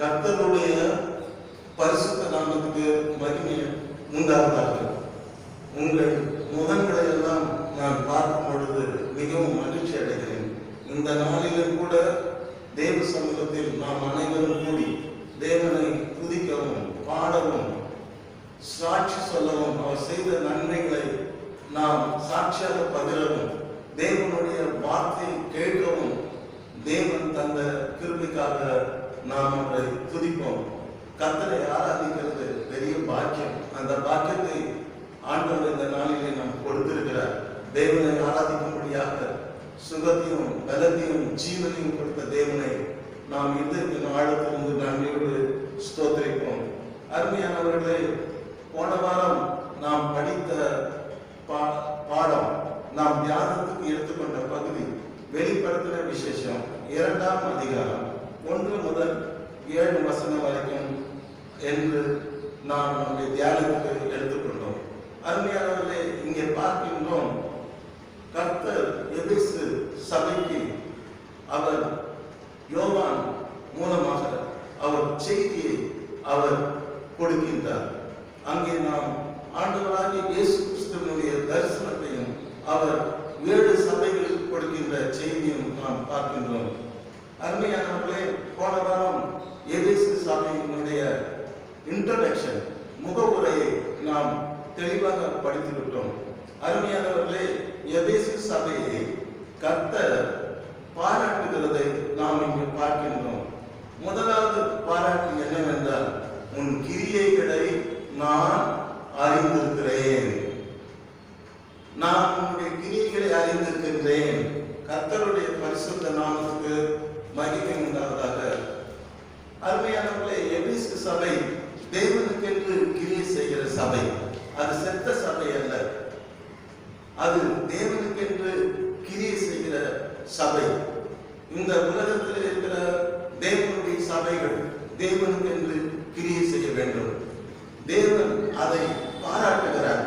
கர்த்தருடைய பரிசுத்த நாமத்துக்கு மகிமை உண்டாவதாக. உங்கள் முகங்களை எல்லாம் நான் பார்க்கும் பொழுது மிகவும் மகிழ்ச்சி அடைகிறேன். இந்த நாளிலும் கூட தேவ சமூகத்தில் நாம் அனைவரும் கூடி தேவனை துதிக்கவும் பாடவும் சாட்சி சொல்லவும் அவர் செய்த நன்மைகளை நாம் சாட்சியாக பகிரவும் தேவனுடைய வார்த்தையை கேட்கவும் தேவன் தந்த கிருபைக்காக நாம் அவரை துதிப்போம். கர்த்தரை ஆராதிக்கிறது பெரிய பாக்கியம். அந்த பாக்கியத்தை ஆண்டவர் இந்த நாளிலே நாம் கொடுத்திருக்கிறார். தேவனை ஆராதிக்கும்படியாக சுகத்தையும் பலத்தையும் ஜீவனையும் கொடுத்த தேவனை நாம் இந்த ஆழத்திலிருந்து நன்றியோடு ஸ்தோத்திரிப்போம். அருமையானவர்களே, போன வாரம் நாம் படித்த பாடம், நாம் தியானத்துக்கு எடுத்துக்கொண்ட பகுதி வெளிப்படுத்தின விசேஷம் 2ஆம் அதிகாரம் 1 முதல் 7 வசனம் வரைக்கும் என்று நாம் நம்முடைய தியானத்துக்கு எடுத்துக்கொண்டோம். அருமையானவர்களே, இங்கே பார்க்கின்றோம், கர்த்தர் எபேசு சபைக்கு அவர் யோவான் மூலமாக அவர் செய்தியை அவர் கொடுக்கின்றார். அங்கே நாம் ஆண்டவராகிய இயேசு கிறிஸ்துவினுடைய தரிசனத்தையும் அவர் 7 சபைகளுக்கு கொடுக்கின்ற செய்தியும் நாம் பார்க்கின்றோம். அருமையானவர்களே, போன வாரம் எபேசு சபையினுடைய இன்ட்ரோடக்ஷன் முகவுரையை நாம் தெளிவாக படித்துவிட்டோம். அருமையானவர்களே, எபேசு சபையை கர்த்தர் பாராட்டுகிறதை நாம் இங்கு பார்க்கின்றோம். முதலாவது பாராட்டு என்னவென்றால், உன் கிரியைகளை நான் அறிந்திருக்கிறேன். நான் உன்னுடைய கிரியைகளை அறிந்திருக்கின்றேன். கர்த்தருடைய பரிசுத்த நாமத்துக்கு மகிமை உண்டாவதாக. அருமையானவர்களே, எபேசு சபை தேவனுக்கென்று கிரியை செய்கிற சபை. அது செத்த சபை அல்ல, அது தேவனுக்கென்று கிரியை செய்கிற சபை. இந்த உலகத்தில் இருக்கிற தேவனுடைய சபைகள் தேவனுக்கென்று கிரியை செய்ய வேண்டும். தேவன் அதை பாராட்டுகிறார்.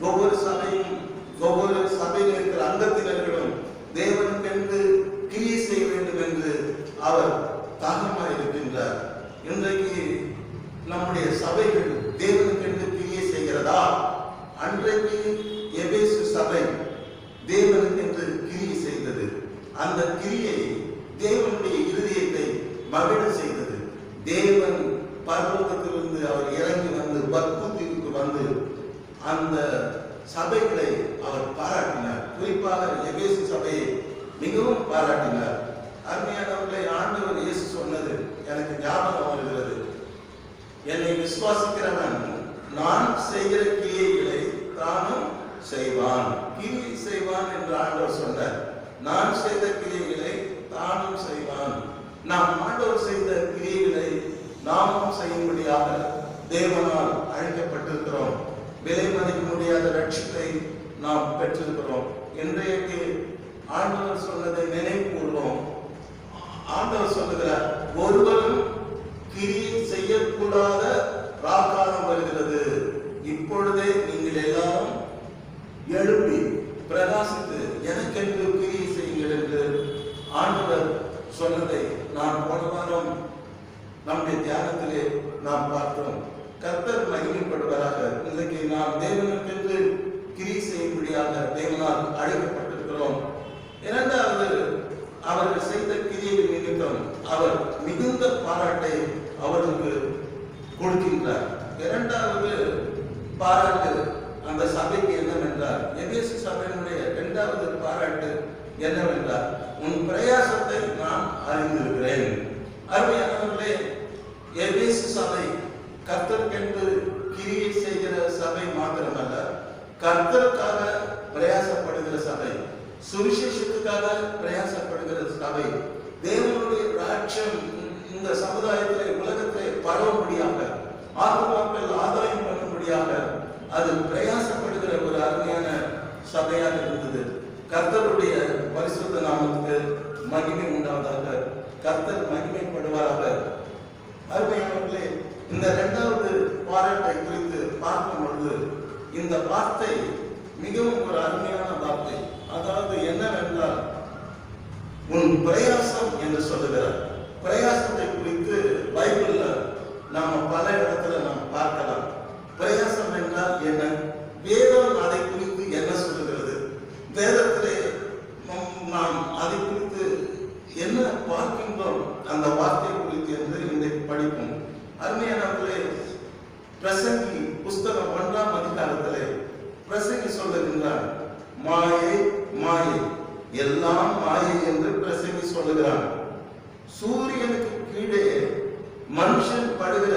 ஒவ்வொரு சபையும் ஒவ்வொரு சபையில் இருக்கிற அங்கத்தினர்களும் தேவனுக்கென்று கிரியை செய்ய வேண்டும் என்று அவர் தாகமாக இருக்கின்றார். இன்றைக்கு நம்முடைய சபைகள் தேவனுக்கென்று கிரியை செய்கிறதா? அன்றைக்கு எபேசு சபை தேவனுக்கென்று கிரியை செய்தது. அந்த கிரியை தேவனுடைய இருதயத்தை மகிழ செய்தது. தேவன் பரலோகத்திலிருந்து அவர் இறங்கி வந்து பக்திக்கு வந்து அந்த சபைகளை அவர் பாராட்டினார். குறிப்பாக எபேசு சபையை மிகவும் பாராட்டினார். அருமையானவர்களை, ஆண்டவர் இயேசு சொன்னது எனக்கு ஞாபகம் வருகிறது. என்னை விசுவாசிக்கிறவன் நான் செய்கிற கிரியைகளை தானும் செய்வான். கிரியை செய்வான் என்று ஆண்டவர் சொன்னார். நான் செய்த கிரியைகளை தானும் செய்வான். நாம் ஆண்டவர் செய்த கிரியைகளை நாமும் செய்யும்படியாக தேவனால் அழைக்கப்பட்டிருக்கிறோம். விலை மதிக்க முடியாத ரட்சிப்பை நாம் பெற்றிருக்கிறோம். இன்றைக்கு ஆண்டவர் சொன்னதை நினைவு கூறுவோம். ஆண்டவர் சொல்லுகிறார், ஒருவரும் கிரியை செய்யக்கூடாத ராக்காலம் வருகிறது. இப்பொழுதே நீங்கள் எல்லாரும் எழுப்பி பிரகாசித்து எனக்கென்று கிரியை செய்யுங்கள் என்று ஆண்டவர் சொன்னதை நாம் போன வாரம் நம்முடைய தியானத்திலே நாம் பார்த்தோம். கர்த்தர் மகிமைப்படுவதாக. இன்றைக்கு நாம் தேவனுக்கென்று கிரியை செய்யும்படியாக தேவனால் அழைக்கப்பட்டிருக்கிறோம். இரண்டாவது, அவர்கள் செய்த கிரியைகள் நிமித்தம் அவர் மிகுந்த பாராட்டை அவர்களுக்கு கொடுக்கின்றார். இரண்டாவது பாராட்டு அந்த சபைக்கு என்னவென்றால், எபேசு சபையினுடைய இரண்டாவது பாராட்டு என்னவென்றால், உன் பிரயாசத்தை நான் அறிந்திருக்கிறேன். அருமையானவர்களே, எபேசு சபை கர்த்தருக்கென்று கிரியை செய்கிற சபை மாத்திரமல்ல, கர்த்தருக்காக பிரயாசப்படுகிற சபை, சுவிசேஷத்துக்காக பிரயாசப்படுகிற சபை. தேவனுடைய ராஜ்யம் இந்த சமுதாயத்திலே உலகத்திலே பரவும்படியாக, ஆத்மாக்கள் ஆதாயம் பண்ணும்படியாக அது பிரயாசப்படுகிற ஒரு அருமையான சபையாக இருந்தது. கர்த்தருடைய பரிசுத்த நாமத்துக்கு மகிமை உண்டாவதாக. கர்த்தர் மகிமைப்படுவாராக. அருமையானவர்களே, இந்த இரண்டாவது பாராட்டை குறித்து பார்க்கும் பொழுது இந்த வார்த்தை மிகவும் ஒரு அருமையான வார்த்தை. அதாவது என்னவென்றால், உன் பிரயாசம் என்று சொல்லுகிறார். பிரயாசத்தை குறித்து பைபிள் அந்த வார்த்தை குறித்து என்று இன்றைக்கு படிப்போம். அருமையானவர்களே, பிரசங்கி புஸ்தகம் 1ஆம் அதிகாரத்திலே பிரசங்கி சொல்லுகின்றான், மாயை மாயை, எல்லாம் மாயை என்று பிரசங்கி சொல்லுகிறான். சூரியனுக்கு கீழே மனுஷன் படுகிற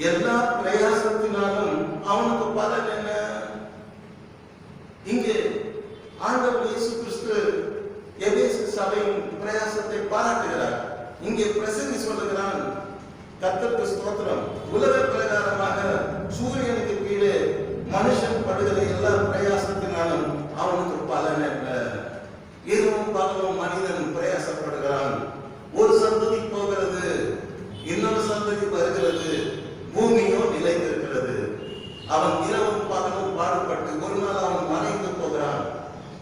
எல்லா பிரயாசத்தினாலும் அவனுக்கு பலன் என்ன? இங்கே ஆண்டவர் இயேசு கிறிஸ்து எபேசு சபையின் பிரயாசத்தை பாராட்டுகிறார். இங்கே பிரசங்கி சொல்லுகிறான், கர்த்தருக்கு ஸ்தோத்திரம், உலக பிரகாரமாக சூரியனுக்கு கீழே மனுஷன் படுகிற எல்லா பிரயாசத்தினாலும் அவனுக்கு பலன் என்ன? இரவும் பகலும் மனிதன் பிரயாசப்படுகிறான். ஒரு சந்ததி போகிறது, இன்னொரு சந்ததி வருகிறது, பூமியோ நிலைத்திருக்கிறது. அவன் இரவும் பகலும் பாடுபட்டு ஒரு நாள் அவன் மறைந்து போகிறான்.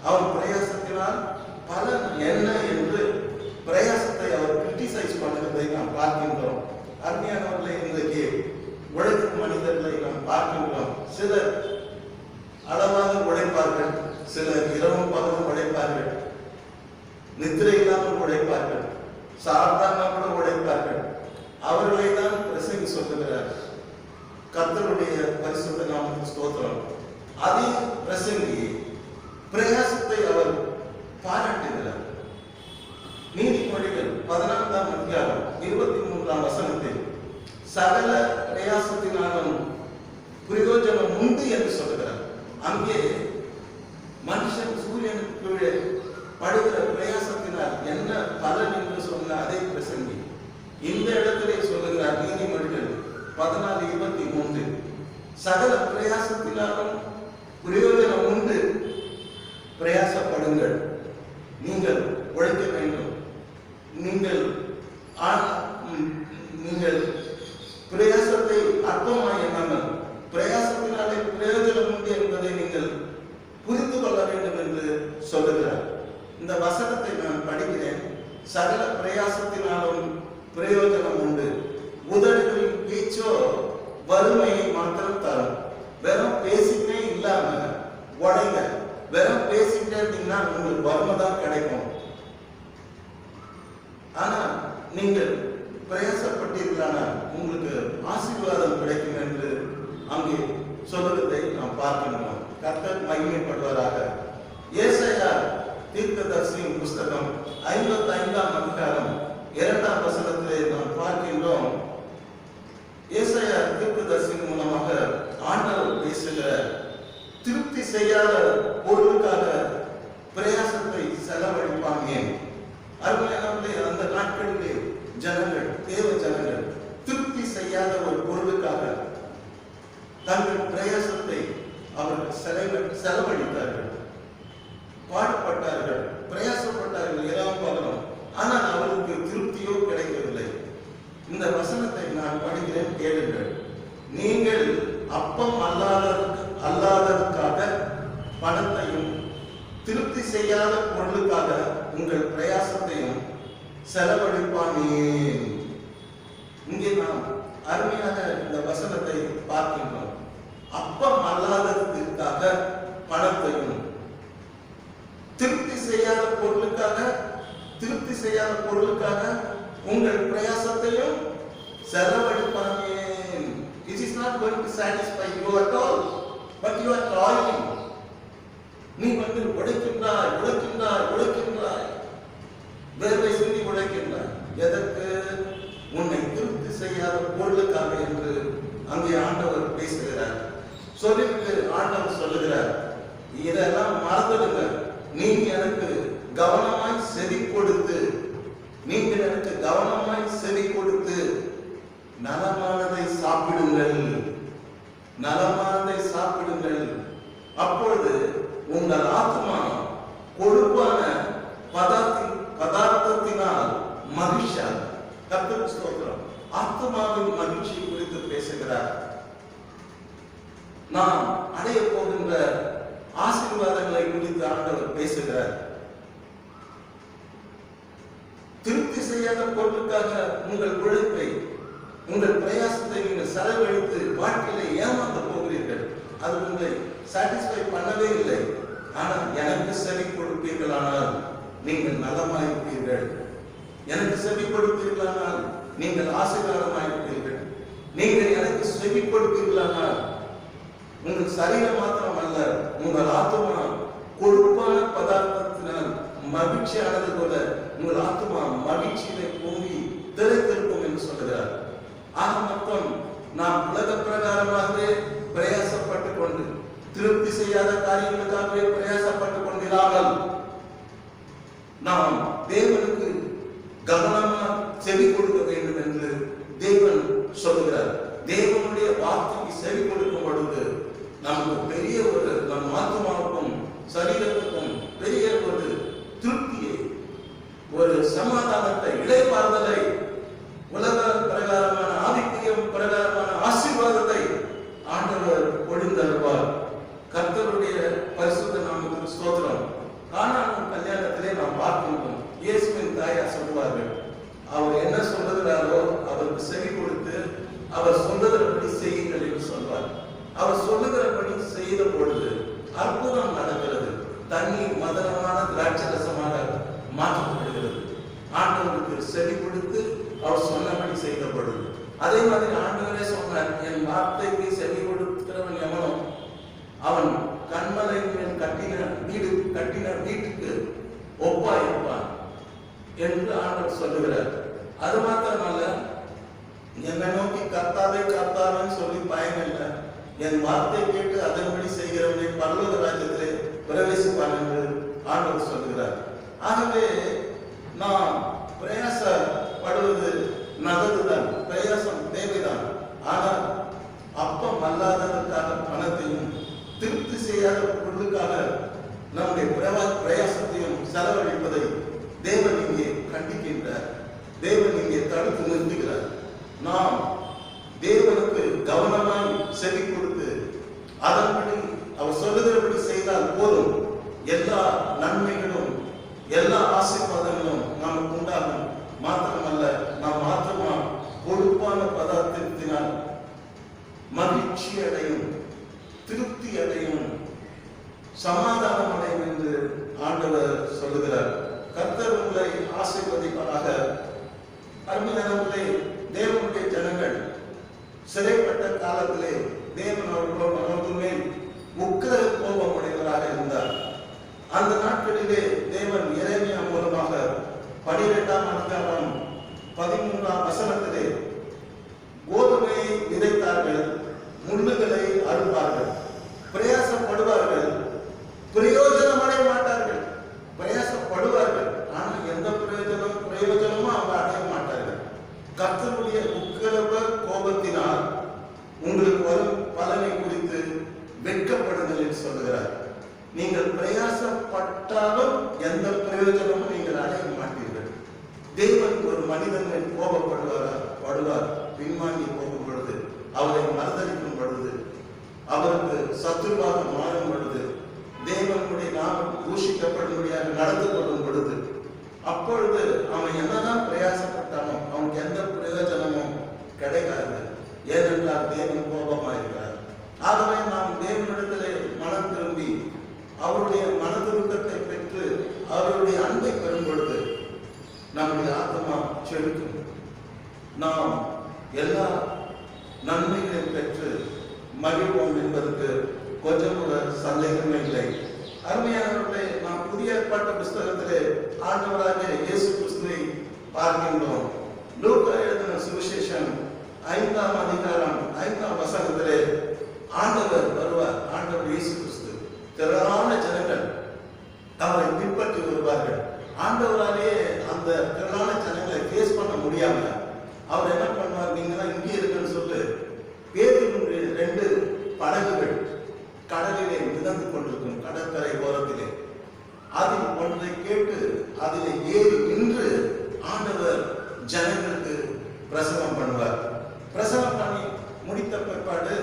அவன் பிரயாசத்தினால் பலன் என்ன என்று பிரயாசத்தை அவர் கிரிட்டிசைஸ் பண்ணுவதை நாம் பார்க்கின்றோம். அருமையானவர்களை, இன்றைக்கு உழைக்கும் மனிதர்களை நாம் பார்க்கின்றோம். சிலர் அளவாக உழைப்பார்கள், சிலர் இரவும் பகலும் உழைப்பார்கள், நித்திரை இல்லாமல் உழைப்பார்கள், சாதாரணமாக உழைப்பார்கள். அவர்களை தான் பிரசங்கி சொல்லுகிறார். கர்த்தருடைய பரிசுத்த நாமத்துக்கு ஸ்தோத்திரம். அதே பிரசங்கி பிரயாசத்தை அவர் பாராட்டுகிறார். நீதிமொழிகள் 14ஆம் அதிகாரம் 23ஆம் வசனத்தில் சகல பிரயாசத்தினாலும் பிரயோஜனம் உண்டு என்று சொல்லுகிறார். அங்கே மனுஷன் சூரியனுக்கு கீழே படுகிற பிரயாசத்தினால் என்ன பலன் என்று சொன்ன அதே பிரசங்கி இந்த இடத்திலே சொல்லுகிறார். நீதிமொழிகள் 14:23, சகல பிரயாசத்தினாலும் பிரயோஜனம் உண்டு, பிரயாசப்படுங்கள், நீங்கள் உழைக்க வேண்டும், நீங்கள் பிரயாசத்தை அர்த்தமாய் எண்ணாமல் பிரயாசத்தினாலே பிரயோஜனம் உண்டு என்பதை நீங்கள் புரிந்து கொள்ள வேண்டும் என்று சொல்லுகிறார். இந்த வசனத்தை நான் படிக்கிறேன். சகல பிரயாசத்தினாலும் பிரயோஜனம் உண்டு. உதடுகளின் பேச்சோ வறுமையை மாத்திரம் தரும். வெறும் பேசிட்டே இல்லாம உடைங்க. வெறும் பேசிட்டே இருந்தீங்கன்னா உங்களுக்கு வறுமை தான் கிடைக்கும். ஆனா நீங்கள் பிரயாசப்பட்டீர்களான உங்களுக்கு ஆசீர்வாதம் கிடைக்கும் என்று அங்கே சொல்லுவதை நாம் பார்க்கின்றோம். கர்த்தர் மகிமைப்படுவதாக. ஏசாயா தீர்க்கதரிசியின் புஸ்தகம் 55ஆம் அதிகாரம் 2ஆம் வசனத்திலே நாம் பார்க்கின்றோம். ஏசாயா தீர்க்கதரிசியின் மூலமாக ஆண்டவர் பேசுகிற திருப்தி செய்யாத பொருளுக்காக பிரயாசத்தை செலவழிப்பாங்க. அருமையானவர்களே, அந்த நாட்களிலே ஜனங்கள், தேவ ஜனங்கள் திருப்தி செய்யாத ஒரு பொருளுக்காக தங்கள் பிரயாசத்தை அவர்கள் செலவழித்தார்கள், பாடுபட்டார்கள், பிரயாசப்பட்டார்கள் இரவும் பகலும். ஆனால் அவருக்கு திருப்தியோ கிடைக்கவில்லை. இந்த வசனத்தை நான் படிக்கிறேன், கேளுங்கள். நீங்கள் அப்பம் அல்லாததற்காக பணத்தையும் திருப்தி செய்யாத பொருளுக்காக உங்கள் பிரயாசத்தையும் செலவழிப்பானேன். இங்கே நாம் அருமையாக இந்த வசனத்தை பார்க்கின்றோம். அப்பம் அல்லாததற்காக பணத்தையும் திருப்தி செய்யாத பொருளுக்காக உங்கள் பிரயாசத்தையும் செலவழிப்பானேன். It is not going to satisfy you at all, but you are toiling. நீ உழைக்கின்றாய், வேர்வை சிந்தி உழைக்கின்றாய். எதற்கு? உன்னை திருப்தி செய்யாத பொருளுக்காக என்று அங்கே ஆண்டவர் பேசுகிறார். சொல்லிவிட்டு ஆண்டவர் சொல்லுகிறார், இதெல்லாம் மறந்துடுங்க. நீங்க எனக்கு கவனமாய் செவி கொடுத்து நலமானதை சாப்பிடுங்கள். அப்பொழுது உங்கள் ஆத்மா கொழுப்பான பதார்த்தத்தினால் மகிழ்ச்சியா. கர்த்தருக்கு ஸ்தோத்திரம். ஆத்மாவின் மகிழ்ச்சி குறித்து பேசுகிறார். நாம் அடைய போகின்ற ஆசீர்வாதங்களை குறித்து ஆண்டவர் பேசுகிறார். திருப்தி செய்யாத பொருளுக்காக உங்கள் உழைப்பை, உங்கள் பிரயாசத்தை நீங்கள் செலவழித்து வாழ்க்கையில ஏமாந்த போகிறீர்கள். அது உங்களை சாட்டிஸ்ஃபை பண்ணவே இல்லை. ஆனால் எனக்கு செவி கொடுப்பீர்களானால் நீங்கள் நலமாயிருப்பீர்கள். எனக்கு செவி கொடுப்பீர்களானால் நீங்கள் ஆசீர்வாதமாயிருப்பீர்கள். நீங்கள் எனக்கு செவி கொடுப்பீர்களானால் உங்கள் சரீரம் மாத்திரம் அல்ல, உங்கள் ஆத்மா கொழுப்பான பதார்த்தத்தினால் மகிழ்ச்சியானது போல உங்கள் ஆத்மா மகிழ்ச்சியிலே பொங்கி திளைத்திருக்கும் என்று சொல்கிறார். ஆக மொத்தம் நாம் உலக பிரகாரமாகவே பிரயாசப்பட்டுக் கொண்டு திருப்தி செய்யாத காரியங்களுக்காகவே பிரயாசப்பட்டுக் கொண்டிராமல் நாம் தேவனுக்கு கவனமா செவி கொடுக்க வேண்டும் என்று தேவன் சொல்லுகிறார். தேவனுடைய வார்த்தைக்கு செவி கொடுக்கும் பொழுது நமக்கு பெரிய ஒரு நம் ஆத்மாவுக்கும் சரீரத்துக்கும் பெரிய ஒரு திருப்தியை, ஒரு சமாதானத்தை, இளைப்பாறுதலை, உலக பிரகாரமான ஆதிக்கியம் பிரகாரமான ஆசீர்வாதத்தை ஆண்டவர் பொழிந்தருவார். கர்த்தருடைய பரிசுத்த நாமத்துக்கு ஸ்தோத்திரம். கானான் கல்யாணத்திலே நாம் பார்க்கின்றோம். இயேசுவின் தாயார் சொல்லுவார்கள், அவர் என்ன சொல்லுகிறாரோ அவருக்கு செவி கொடுத்து அவர் சொல்லுகிறபடி செய்யுங்கள் என்று சொல்வார். அவர் சொல்லுகிறபடி செய்த பொழுது அற்புதம் நடக்கிறது. தண்ணீர் மதுரமான திராட்சரசமாக மாற்றப்படுகிறது. ஆண்டவருக்கு செவி கொடுத்து அவர் சொன்னபடி செய்யப்படுது. அதே மாதிரி ஆண்டவரே சொன்னார், என் வார்த்தைக்கு செவி கொடுக்கிறவன் எவனோ அவன் கண்மலை மேல் கட்டின வீட்டுக்கு ஒப்பா இருப்பான் என்று ஆண்டவர் சொல்லுகிறார். அது மாத்திரமல்ல, என்னை நோக்கி கர்த்தாவே கர்த்தாவேன்னு சொல்லி பயனில்லை, என் வார்த்தை கேட்டு அதன்படி செய்கிறவனை பரலோக ராஜ்யத்திலே பிரவேசிப்பான் என்று ஆண்டவர் சொல்லுகிறார். ஆகவே நாம் பிரயாசப்படுவது நல்லதுதான், பிரயாசம் தேவைதான். ஆனால் அப்பம் அல்லாததற்காக பணத்தையும் திருப்தி செய்யாத பொருளுக்காக நம்முடைய பிரயாசத்தையும் செலவழிப்பதை தேவன் இங்கே கண்டிக்கின்றார். தேவன் இங்கே தடுத்து நிறுத்துகிறார். நாம் தேவனுக்கு கவனமாய் செவி கொடுத்து அதன்படி அவர் சொல்லுகிறபடி செய்தால் போதும், எல்லா நன்மைகளும் எல்லா ஆசீர்வாதங்களும் நமக்கு உண்டாகும். மாத்திரமல்ல, நாம் மாத்திரமா கொழுப்பான பதார்த்தத்தினால் மகிழ்ச்சி அடையும், திருப்தி அடையும், சமாதானம் அடையும் என்று ஆண்டவர் சொல்லுகிறார். கர்த்தர் உங்களை ஆசீர்வதிப்பாராக. அருமையானவர்களே, தேவனுடைய ஜனங்கள் சிறைப்பட்ட காலத்திலே தேவன் அவர்கள் மேல் உக்கிர கோபம் உடையவராக இருந்தார். அந்த நாட்களிலே தேவன் எரேமியா மூலமாக 12ஆம் அதிகாரம் 13ஆம் வசனத்திலே கோதுமையை விதைத்தார்கள், முள்ளுகளை அறுப்பார்கள், பிரயாசப்படுவார்கள், பிரயோஜனம் அடைய மாட்டார்கள். பிரயாசப்படுவார்கள், ஆனால் எந்த பிரயோஜனமும் அவங்க அடைய மாட்டார்கள். கர்த்தருடைய உக்கிரவ கோபத்தினால் உங்களுக்கு வரும் பலனை குறித்து வெட்கப்படுங்கள் என்று சொல்லுகிறார். நீங்கள் பிரயாசப்பட்டாலும் எந்த பிரயோஜனமும் நீங்கள் அடைய மாட்டீர்கள். தேவன் ஒரு மனிதன் கோபப்படுவார், பின்வாங்கி போகும் பொழுது, அவரை மறுதளிக்கும் பொழுது, அவருக்கு சத்துருவாக மாறும் பொழுது, தேவனுடைய நாமம் தூஷிக்கப்படும்படியாக நடந்து கொள்ளும் பொழுது, அப்பொழுது அவன் என்னதான் பிரயாசப்பட்டானோ அவனுக்கு எந்த பிரயோஜனமும் கிடைக்காது. ஏனென்றால் தேவன் கோபமாயிருக்கிறார். ஆகவே நாம் தேவனிடத்திலே மனம் திரும்பி அவருடைய மனதுருக்கத்தை பெற்று அவருடைய அன்பை பெறும் பொழுது நம்முடைய ஆத்மா செலுத்தும். நாம் எல்லா நன்மைகளையும் பெற்று மகிழ்வோம் என்பதற்கு கொஞ்சம் கூட சந்தேகமே இல்லை. அருமையானவர்களே, நாம் புதிய ஏற்பாட்டு புஸ்தகத்திலே ஆண்டவராகிய இயேசு கிறிஸ்துவை பார்க்கின்றோம். லூக்கா எழுதின சுவிசேஷம் 5ஆம் அதிகாரம் 5ஆம் வசனத்திலே ஆண்டவர் வருவார். ஆண்டவர் இயேசு கிறிஸ்து, திரளான ஜனங்கள் அவரை பின்பற்றி வருவார்கள். ஆண்டவராலேயே அந்த திரளான ஜனங்களை ஃபேஸ் பண்ண முடியாம அவர் என்ன பண்ணுவார், நீங்க தான் இங்கே இருக்குன்னு சொல்லு, பேதுருவினுடைய 2 படகுகள் கடலிலே மிதந்து கொண்டிருக்கும், கடற்கரை ஓரத்திலே, அதில் ஒன்றை கேட்டு அதிலே ஏறி நின்று ஆண்டவர் ஜனங்களுக்கு பிரசவம் பண்ணுவார். பிரசவம் பண்ணி முடித்த பிற்பாடு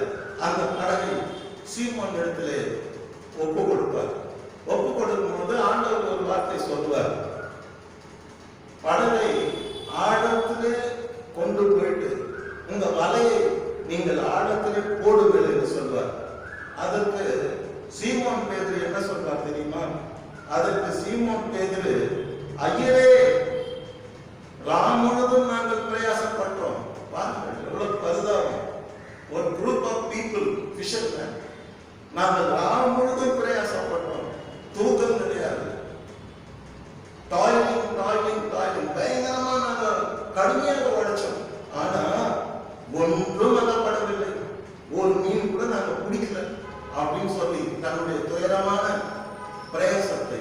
அந்த படகை சீமோன் இடத்திலே ஒப்பு கொடுப்பார். ஒப்பு கொடுக்கும் போது ஆண்டவர் ஒரு வார்த்தை சொல்வார், படகை ஆழத்திலே கொண்டு போயிட்டு உங்க வலையை நீங்கள் ஆழத்திலே போடுங்கள் என்று சொல்வார். அதற்கு சீமோன் பேதுரு என்ன சொல்வார் தெரியுமா? அதற்கு சீமோன் பேதுரு, ஐயரே, ராம் முழுதும் நாங்கள் பிரயாசப்பட்டோம், ஃபிஷர்மேன். நாங்கள் ராம் முழுதும் பிரயாசப்பட்டோம், தூக்கம் கிடையாது. டாய்லிங் பயங்கரமா நாங்கள் கடுமையாக உழைச்சோம். ஆனா ஒன்றும் அகப்படவில்லை, ஒரு மீன் கூட நாங்கள் பிடிக்கல அப்படின்னு சொல்லி தன்னுடைய துயரமான பிரயாசத்தை,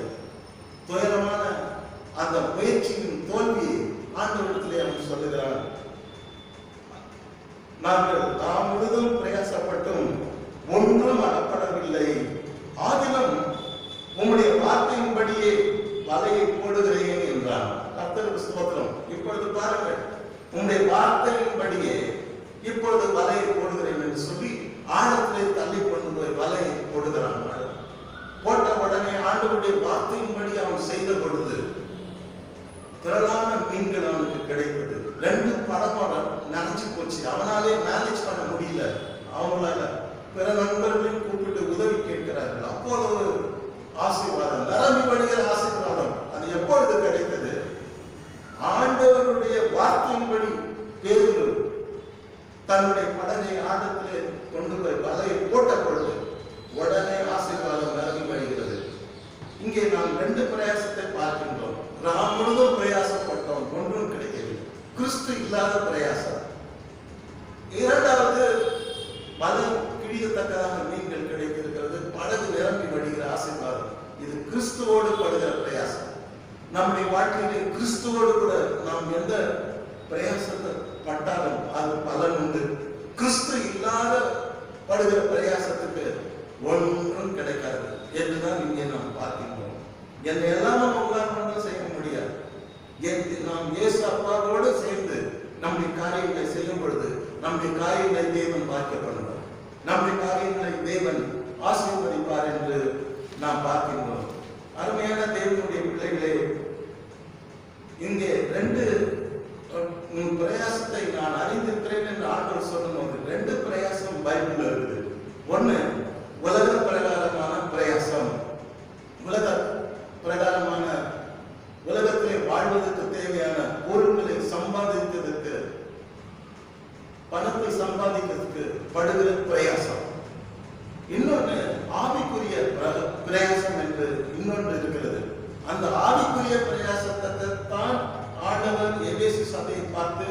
துயரமான அந்த முயற்சியின் தோல்வியை ஆண்டவரிடத்திலே அவன் சொல்லுகிறான். நாங்கள் நாம் முழுதும் பிரயாசப்பட்டும் ஒன்றும் அகப்படவில்லை, ஆதினம் உம்முடைய வார்த்தையின்படியே வலையை போடுகிறேன் என்றான். கர்த்தருக்கு ஸ்தோத்திரம். இப்பொழுது பாருங்கள், உம்முடைய வார்த்தையின்படியே இப்பொழுது வலையை போடுகிறேன் என்று சொல்லி ஆழத்திலே தள்ளி கொண்டு போய் வலையை போடுகிறான். போட்ட உடனே ஆண்டவருடைய வார்த்தையின்படி அவன் செய்த பொழுது திரளான மீன்கள் அவனுக்கு கிடைத்தது. 2 படமாக நினைச்சு போச்சு. அவனாலே மேனேஜ் பண்ண முடியல. அவங்களால பிற நண்பர்களையும் கூப்பிட்டு உதவி கேட்கிறார்கள். அப்போது ஒரு ஆசீர்வாதம், நிரம்பி வழிகிற ஆசீர்வாதம். அது எப்பொழுது கிடைத்தது? ஆண்டவருடைய வார்த்தையின்படி பேதுரு தன்னுடைய படகை ஆழத்திலே கொண்டு போய் வலையை போட்ட பொழுது உடனே ஆசீர்வாதம் நிரம்பி வழிகிறது. இங்கே நாம் 2 பிரயாசத்தை பார்க்கின்றோம். நாம் முழுதும் பிரயாசப்பட்டோம், ஒன்றும் கிடைக்கவில்லை. கிறிஸ்து இல்லாத பிரயாசம். இரண்டாவது, வலை கிழியத்தக்கதாக மீன்கள் கிடைத்திருக்கிறது, படகு நிரம்பி வழிகிற ஆசீர்வாதம். இது கிறிஸ்துவோடு படுகிற பிரயாசம். நம்முடைய வாழ்க்கையிலே கிறிஸ்துவோடு கூட நாம் எந்த பிரயாசத்தை பட்டாலும் அது பலன் உண்டு. கிறிஸ்து இல்லாத படுகிற பிரயாசத்துக்கு ஒன்றும் கிடைக்காது என்றுதான் இங்கே நாம் பார்க்கின்றோம். என்னை எல்லாமே உங்களால் செய்ய முடியாது. நாம் இயேசு அப்பாவோடு சேர்ந்து நம்முடைய காரியங்களை செய்யும் பொழுது நம்முடைய காரியங்களை தேவன் பார்க்கப்படுவார், நம்முடைய காரியங்களை தேவன் ஆசீர்வதிப்பார் என்று நாம் பார்க்கின்றோம். அருமையான தேவனுடைய பிள்ளைகளே, இங்கே 2 பிரயாசத்தை நான் அறிந்திருக்கிறேன் என்று ஆண்டவர் சொல்லும்போது 2 பிரயாசம் பைபிள்ல இருக்குது. ஒண்ணு உலக பிரகாரமான பிரயாசம். உலக பிரகாரமான உலகத்திலே வாழ்வதற்கு தேவையான பொருட்களை சம்பாதிக்கிறதுக்கு, பணத்தை சம்பாதிக்கிறதுக்கு படுகிற பிரயாசம். இன்னொன்று ஆவிக்குரிய பிரயாசம் என்று இன்னொன்று இருக்கிறது. அந்த ஆவிக்குரிய பிரயாசத்தை தான் ஆண்டவர் எபேசு சபையை பார்த்து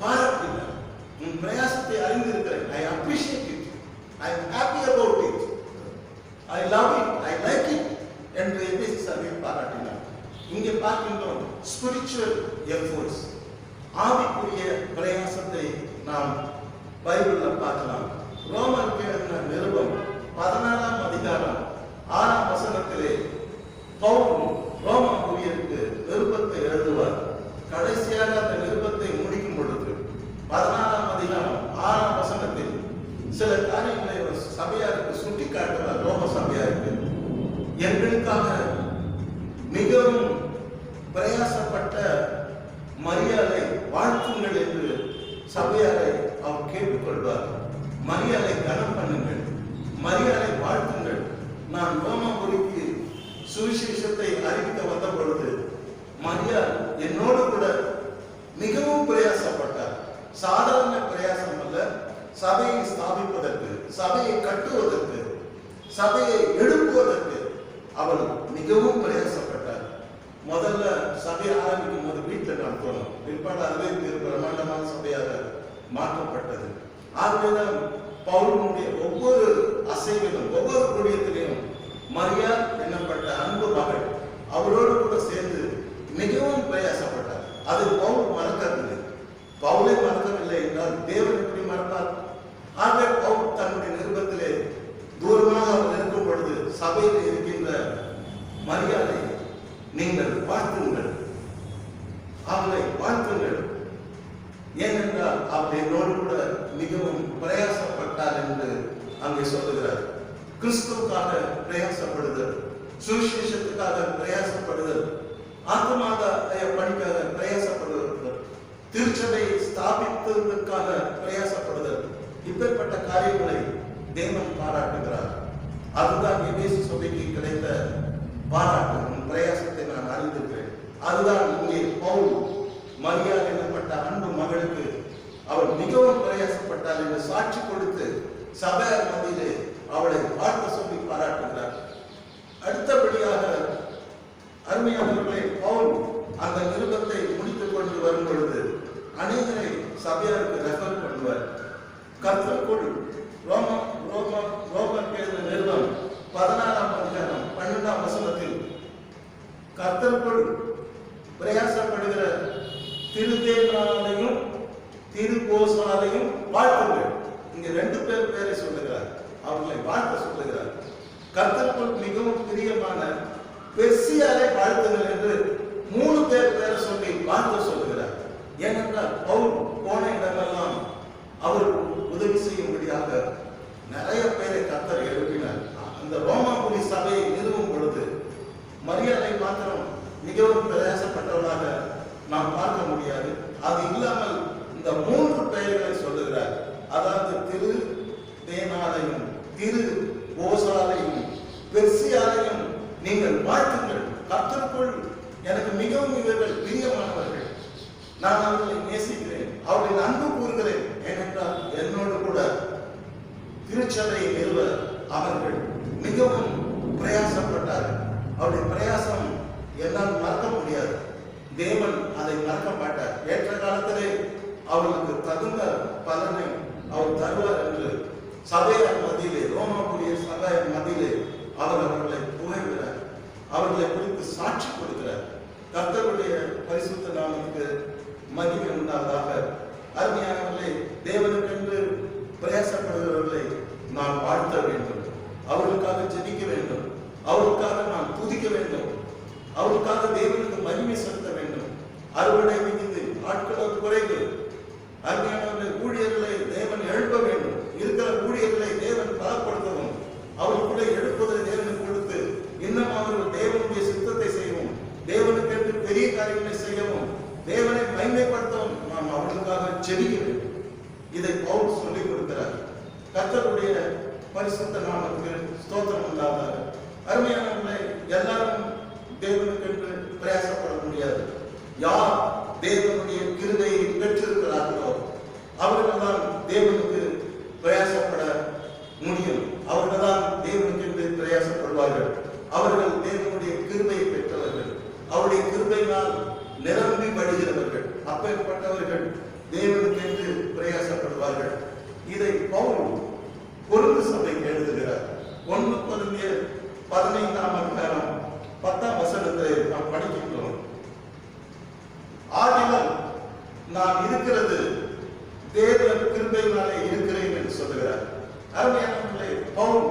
பாராட்டினார். உன் பிரயாசத்தை அறிந்திருக்கிறேன், I appreciate it, I am happy about it, I love it, I like it என்று எபேசு சபையை பாராட்டினார். இங்கே பார்க்கின்றோம் ஸ்பிரிச்சுவல் எஃபோர்ட்ஸ், ஆவிக்குரிய பிரயாசத்தை நாம் பைபிளில் பார்க்கலாம். ரோமருக்கு எழுதின நிருபம் 14ஆம் அதிகாரம் 6ஆம் வசனத்திலே பவுல் ரோம ஊழியருக்கு நிருபத்தை எழுதுவார். கடைசியாக அந்த நிருபத்தை முடிக்கும் பொழுது 14ஆம் அதிகாரம் 6ஆம் வசனத்தில் சில காரியங்களை சபையாருக்கு சுட்டி காட்டுவார். ரோம சபையாருக்கு எங்களுக்காக மிகவும் பிரயாசப்பட்ட மரியாதை வாழ்த்துங்கள் என்று சபையாரை அவர் கேட்டுக்கொள்வார். மரியாதை கனம் பண்ணுங்கள், மரியாதை வாழ்த்துங்கள். நான் ரோமாபுரிக்கு சுவிசேஷத்தை அறிவிக்க வந்த பொழுது மரியாள் என்னோடு கூட மிகவும் பிரயாசப்பட்டார். சாதாரண பிரயாசம் அல்ல, சபையை ஸ்தாபிப்பதற்கு, சபையை கட்டுவதற்கு, சபையை எழுப்புவதற்கு அவள் மிகவும் பிரயாசப்பட்டார். முதல்ல சபையை ஆரம்பிக்கும் போது வீட்டில் நடத்தணும், பிற்பாடு அதுவே பிரமாண்டமான சபையாக மாற்றப்பட்டது. ஆகவேதான் பவுலுடைய ஒவ்வொரு அசைவிலும் ஒவ்வொரு குடியத்திலையும் மரியாள் என்னப்பட்ட அன்பு மகள் அவரோடு கூட சேர்ந்து மிகவும் பிரயாசப்பட்டார். அது பவுல் மறக்கவில்லை. பவுலை மறக்கவில்லை என்றால் தேவன் எப்படி மறப்பார்? ஆகவே பவுல் தன்னுடைய நிருபத்திலே தூரமாக அவர் இருக்கும் பொழுது சபையில் இருக்கின்ற மரியாதை நீங்கள் வாழ்த்துங்கள், அவளை வாழ்த்துங்கள். ஏனென்றால் அவர் என்னோடு கூட மிகவும் பிரயாசப்பட்டார் என்று அங்கே சொல்லுகிறார். கிறிஸ்துவுக்காக பிரயாசப்படுதல், சுவிசேஷத்துக்காக பிரயாசப்படுதல், ஆத்மாக பணிக்காக பிரயாசப்படுதல், திருச்சபையை ஸ்தாபிப்பதற்காக பிரயாசப்படுதல், இப்பேற்பட்ட காரியங்களை தேவன் பாராட்டுகிறார். அதுதான் எபேசு சபைக்கு கிடைத்த பாராட்டு. பிரயாசத்தை நான் அறிந்திருக்கிறேன். அதுதான் இங்கே பவுல் மரியாள் எனப்பட்ட அன்பு மகளுக்கு அவர் மிகவும் பிரயாசப்பட்டார் என்று சாட்சி கொடுத்து சபையார் மத்தியிலே அவளை வாழ்த்து சொல்லி பாராட்டுகிறார். அடுத்தபடியாக அருமையானவர்களே, பவுல் அந்த நிருபத்தை முடித்துக் கொண்டு வரும் பொழுது அநேகரை சபையாருக்கு ரெஃபர் பண்ணுவார். கர்த்தருக்குள் ரோமர் எழுதின நிருபம் 14ஆம் அதிகாரம் 12ஆம் வசனத்தில் கர்த்தருக்குள் பிரயாசப்படுகிற திருதேவனாலையும் திருபோசாலையும் வாழ்த்துங்கள். இங்க 2 பேர் பேரை சொல்லுகிறார், அவர்களை வாழ்த்த சொல்லுகிறார். கர்த்தருக்குள் மிகவும் பிரியமான பெர்சியாலை வாழ்த்துங்கள் என்று 3 பேர் பேரை சொல்லி வாழ்த்த சொல்லுகிறார். ஏனென்றால் பவுல் போன இடமெல்லாம் அவருக்கு உதவி செய்யும்படியாக நிறைய பேரை கர்த்தர் எழுப்பினார். அந்த ரோமாபுரி சபையை நிறுவும் பொழுது மரியாதை மாத்திரம் மிகவும் பிரயாசப்பட்டவர்களாக நாம் பார்க்க முடியாது. அது இல்லாமல் இந்த 3 பெயர்களை சொல்லுகிறார். அதாவது திரு தேனாலையும் திரு ஓசாலையும் பெர்சியாலையும் நீங்கள் வாழ்த்துங்கள். கர்த்தருக்குள் எனக்கு மிகவும் இவர்கள் பிரியமானவர்கள், நான் அவர்களை நேசிக்கிறேன், அவர்களை அன்பு கூறுகிறேன். ஏனென்றால் என்னோடு கூட திருச்சபையை நிறுவ அவர்கள் மிகவும் பிரயாசப்பட்டார்கள். அவருடைய பிரயாசம் என்னால் மறக்க முடியாது. தேவன் அதை மறக்க மாட்டார். ஏற்ற காலத்திலே அவர்களுக்கு தகுந்த பலனை அவர் தருவார் என்று சபையார் மத்தியிலே, ரோமாபுரிய சபையார் மத்தியிலே அவர் அவர்களை புகழ்கிறார், அவர்களை குறித்து சாட்சி கொடுக்கிறார். கர்த்தருடைய பரிசுத்த நாமத்துக்கு மகிமை உண்டாவதாக. அருமையானவர்களே, தேவனுக்கென்று பிரயாசப்படுகிறவர்களை நாம் வாழ்த்த வேண்டும், அவர்களுக்காக ஜெபிக்க வேண்டும், அவருக்காக நாம் துதிக்க வேண்டும், அவருக்காக தேவனுக்கு மகிமை செலுத்த வேண்டும். அறுவடை மிகுந்து ஆட்கள் குறைவு. அருமையானவர்களை, ஊழியர்களை தேவன் எழுப்ப வேண்டும். இருக்கிற ஊழியர்களை தேவன் பலப்படுத்தவும், அவர்களுக்குள்ளே எழுப்புவதை தேவனுக்கு கொடுத்து இன்னும் அவர்கள் தேவனுடைய சித்தத்தை செய்யவும், தேவனுக்கென்று பெரிய காரியங்களை செய்யவும், தேவனை மகிமைப்படுத்தவும் நாம் அவர்களுக்காக ஜெபிக்க வேண்டும். இதை பவுல் சொல்லிக் கொடுக்கிறார். கர்த்தருடைய பரிசுத்த நாமத்துக்கு ஸ்தோத்திரம் உண்டாவதாக. அருமையானவர்களே, எல்லாரும் தேவனுக்கென்று பிரயாசப்பட முடியாது. யார் தேவனுடைய கிருபையை பெற்றிருக்கிறார்களோ அவர்கள் தான் தேவனுக்கு பிரயாசப்பட முடியும். அவர்கள் தான் தேவனுக்கென்று பிரயாசப்படுவார்கள். அவர்கள் தேவனுடைய கிருபையை பெற்றவர்கள், அவருடைய கிருபையினால் நிரம்பி வழிகிறவர்கள். அப்பேற்பட்டவர்கள் தேவனுக்கென்று பிரயாசப்படுவார்கள். இதை பவுல் கொரிந்து சபைக்கு எழுதுகிறார். 1 கொரிந்தியர் 15ஆம் அதிகாரம் 10ஆம் வசனத்தை நாம் படிக்கின்றோம். ஆகிலும் நான் இருக்கிறது தேவ கிருபையினாலே இருக்கிறேன் என்று சொல்லுகிறார். அருமையானவர்களே, பவுல்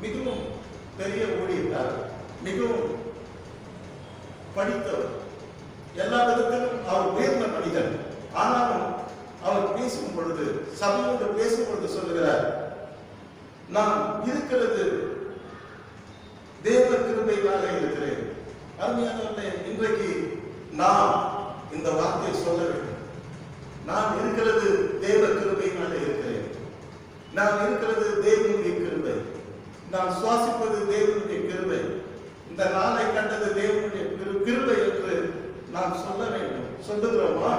மிகவும் பெரிய ஊழியர், மிகவும் படித்தவர், எல்லா விதத்திலும் அவர் உயர்ந்த மனிதன். ஆனாலும் அவர் பேசும் பொழுது, சபையோடு பேசும் பொழுது சொல்லுகிறார், நான் இருக்கிறது தேவ கிருபையினாலே இருக்கிறேன். அருமையானவர்களே, இன்றைக்கு நாம் இந்த வார்த்தையை சொல்ல வேண்டும். நான் இருக்கிறது தேவ கிருபையினாலே இருக்கிறேன். நான் இருக்கிறது தேவனுடைய கிருபை. நான் சுவாசிப்பது தேவனுடைய கிருபை. இந்த நாளை கண்டது தேவனுடைய கிருபை என்று நாம் சொல்ல வேண்டும். சொல்லுகிறோமா?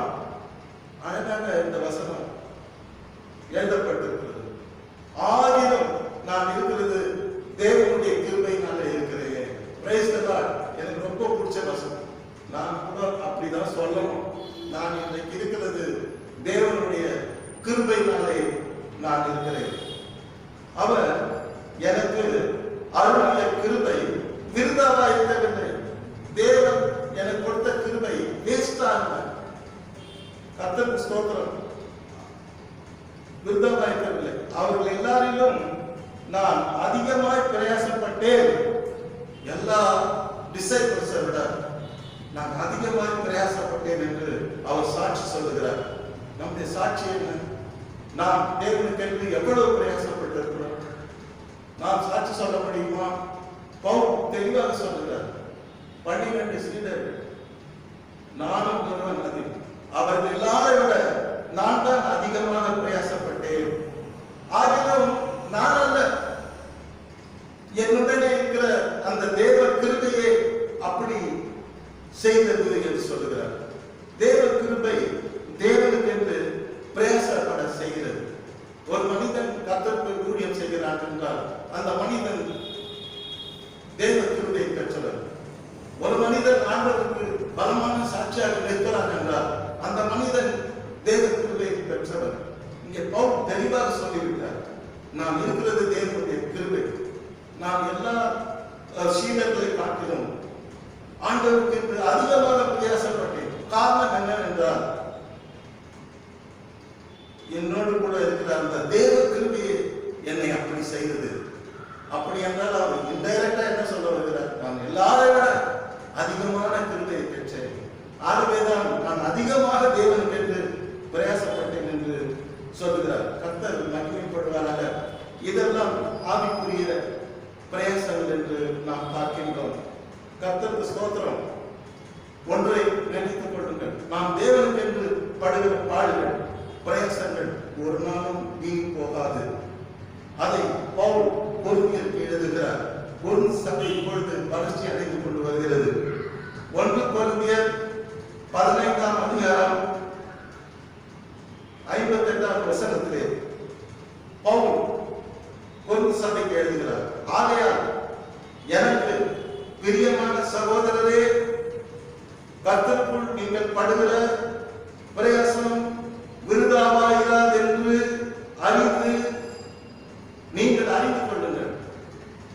அழகாக இந்த வசனம் எழுதப்பட்டிருக்கிறது. ஆகிலும் நான் இருக்கிறது தேவனுடைய கிருபையினாலே இருக்கிறேன். Praise the Lord. எனக்கு ரொம்ப பிடிச்ச வசனம். நான் கூட அப்படிதான் சொல்லணும். நான் இன்றைக்கு இருக்கிறது தேவனுடைய கிருபையினாலே நான் இருக்கிறேன். அவர் எனக்கு அருளிய கிருபை விருதாவா இருக்கவில்லை. தேவன் எனக்கு கொடுத்த கிருபை வேஸ்டா இல்லை. கர்த்தருக்கு ஸ்தோத்திரம். விருதாவா இருக்கவில்லை. அவர்கள் எல்லாரிலும் நான் அதிகமாய் பிரயாசப்பட்டேன். எல்லா டிசைபிள்ஸை விட நான் அதிகமாய் பிரயாசப்பட்டேன் என்று அவர் சாட்சி சொல்லுகிறார். நம்முடைய சாட்சி என்ன? நாம் தேவனுக்கென்று எவ்வளவு பிரயாசப்பட்டிருக்கிறோம்? நாம் சாட்சி சொல்ல முடியுமா? பவுல் தெளிவாக சொல்லுகிறார். 12 சீடர்கள், நானும் ஒருவன் அதிகம். அவர்கள் எல்லாரை விட நான் தான் அதிகமாக பிரயாசப்பட்டேன். ஆகிலும் நான் அல்ல, என்னுடனே இருக்கிற அந்த தேவ கிருபையே அப்படி செய்தது என்று சொல்லுகிறார். தேவ கிருபை தேவனுக்கு என்று பிரயாசப்பட செய்கிறது. ஒரு மனிதன் கர்த்தருக்கு ஊழியம் செய்கிறான் என்றால் அந்த மனிதன் தேவ கிருபையை பெற்றவர். ஒரு மனிதன் ஆண்டவருக்கு பலமான சாட்சியாக நிற்கிறான் என்றால் அந்த மனிதன் தேவ கிருபையை பெற்றவர். இங்கே பவுல் தெளிவாக சொல்லிவிட்டார், நாம் இருக்கிறது தேவனுடைய கிருபை. நாம் எல்லா சீடர்களை காட்டிலும் ஆண்டவருக்கு என்று அதிகமாக பிரயாசப்பட்டேன். காரணம் என்னவென்றால் என்னோடு கூட இருக்கிற அந்த தேவ கிருபையை என்னை அப்படி செய்தது. அப்படி என்றால் அவர் இன்டைரக்டா என்ன சொல்ல வருகிறார், நான் எல்லாரை விட அதிகமான கிருபையை பெற்றேன், ஆகவேதான் நான் அதிகமாக தேவனுக்கு என்று பிரயாசப்பட்டேன் என்று சொல்லுகிறார். கர்த்தர் மகிமைப்படுவாராக. இதெல்லாம் ஆவிக்குரிய பிரயாசங்கள் என்று நாம் பார்க்கின்றோம். கர்த்தருக்கு ஸ்தோத்திரம். ஒன்றை நினைத்துக் கொள்ளுங்கள், நாம் தேவனுக்கு என்று படுகிற பாடுகள் பிரயாசங்கள் ஒரு நாளும் வீண் போகாது. அதை பவுல் கொரிந்தியருக்கு எழுதுகிறார். கொரிந்து சபை இப்பொழுது வளர்ச்சி அடைந்து கொண்டு வருகிறது. 1 கொரிந்தியர் 15ஆம் அதிகாரம் 58ஆம் வசனத்திலே பவுல் கொரிந்து சபைக்கு எழுதுகிறார், ஆகையால் எனக்கு பிரியமான சகோதரரே, கர்த்தருக்குள் நீங்கள் படுகிற பிரயாசம் விருதாவாயிராது என்று அறிந்து நீங்கள் அறிந்து கொள்ளுங்கள்.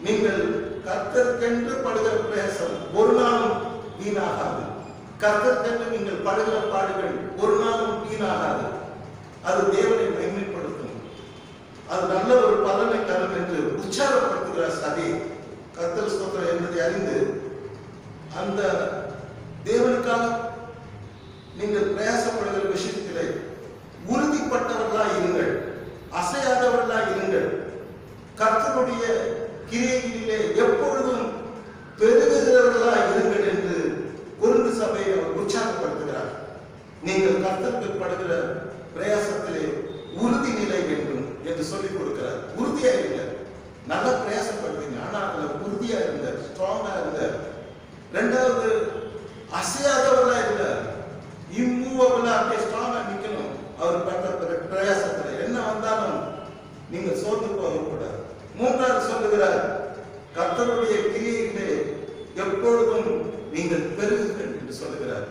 நீங்கள் கர்த்தருக்கென்று படுகிற பிரயாசம் ஒரு நாளும் வீணாகாது. கர்த்தருக்கென்று நீங்கள் படுகிற பாடுகள் ஒரு நாளும் வீணாகாது. அது தேவனை மகிமைப்படுத்தும், அது நல்ல ஒரு பலனை தரும் என்று உற்சாகப்படுத்துகிறார் சபை. கர்த்தர் ஸ்தோத்திரம் என்பதை அறிந்து அந்த தேவனுக்காக நீங்கள் பிரயாசப்படுகிற விஷயத்திலே உறுதிப்பட்டவர்களாய் இருங்கள், அசையாதவர்களாய் இருங்கள். கர்த்தருடைய கிரியைகளிலே எப்பொழுதும் பெருகுகிறவர்களாய் இருங்கள் என்று கொரிந்து சபையை அவர் உற்சாகப்படுத்துகிறார். நீங்கள் கர்த்தருக்கு படுகிற பிரயாசத்திலே உறுதி நிலை வேண்டும் என்று சொல்லிக் கொடுக்கிறார். உறுதியா இருங்க, நல்ல பிரயாசப்படுவீங்க, ஆனா அதுல உறுதியா இருங்க, ஸ்ட்ராங்கா இருங்க. ரெண்டாவது, அசையாதவர்களா இருங்க, இம்மூவபிளா அப்படியே ஸ்ட்ராங்கா நிக்கணும். அவர் பண்ற பிரயாசத்துல என்ன வந்தாலும் நீங்க சோர்ந்து போகக்கூடாது. மூன்றாவது சொல்லுகிறார், கர்த்தருடைய கிரியையிலே எப்பொழுதும் நீங்கள் பெருகுங்கள் என்று சொல்லுகிறார்.